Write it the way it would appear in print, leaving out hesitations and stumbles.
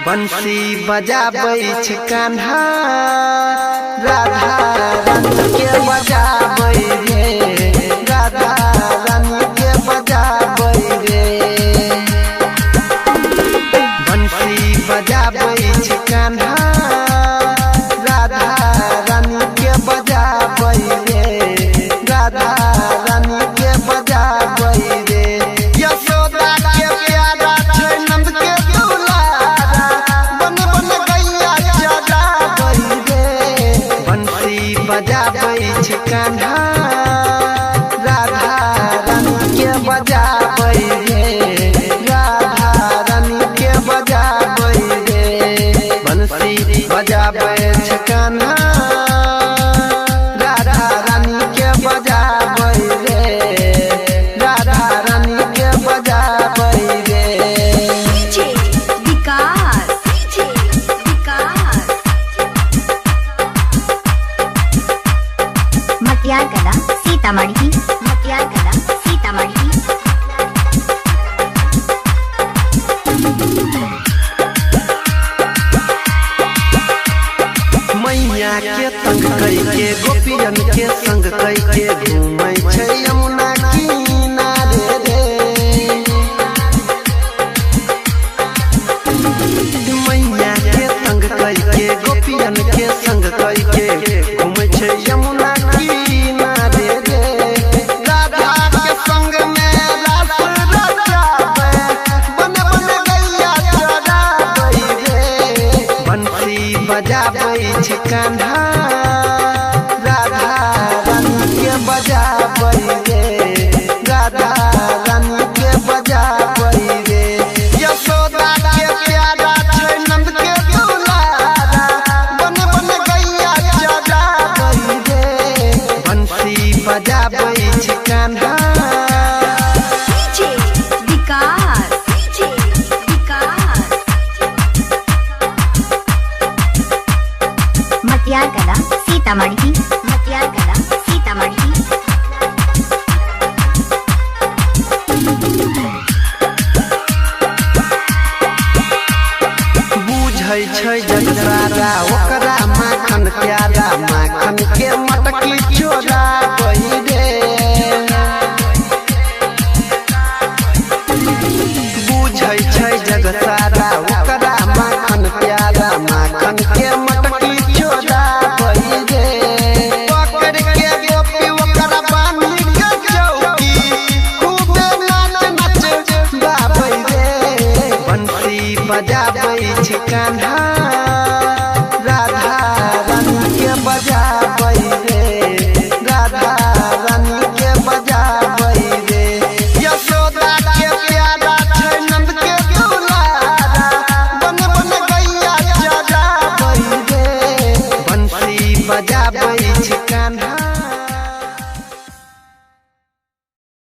बंसी बजाबै छै कान्हा राधा रानी के बजाबै रे राधा रानी के बजाबै रे बंसी बजाबै छै कान्हा राधा रानी के बजाबै रे राधा रानी के बजाबै रे यशोदा के प्यारा छै नंद के दुलारा बन बन गैया जगाबै रे बंसी बजाबै छै कान्हा राधा रानी के बजाबै रे राधा रानी के बजाबै रे बंसी बजाबै छै कान्हा राधा रानी के बजाबै रे राधा रानी के बजाबै रे मटियार कला सीतामढ़ी मटियार कला सीतामढ़ी मैया के तंग कई के गोपियन के संग कई के घूमै छै यमुना किनारे रे मैया के तंग कई के गोपियन के संग कई के घूमै छै यमुना किनारे रे राधा के संग में रास रचाबै बन बन गैया चराबै रे बंसी बजाबै छै कान्हा राधा रानी के बजाबै रे राधा रानी के बजाबै रे यशोदा के प्यारा छै नंद के दुलारा बन बन गैया जगाबै रे बंसी बजाबै छै कान्हा मटियार कला सीतामढ़ी मटियार कला सीतामढ़ी बुझै छै जग सारा ओकरा माखन प्यारा माखन के मटकी चोराबै रे बुझै छै जग सारा ओकरा माखन प्यारा माखन के मटकी चोराबै रे पकड़ के गोपी ओकरा बान्ही के चौकी खूबे नाच नाच गाबै रे बंसी बजाबै छै कान्हा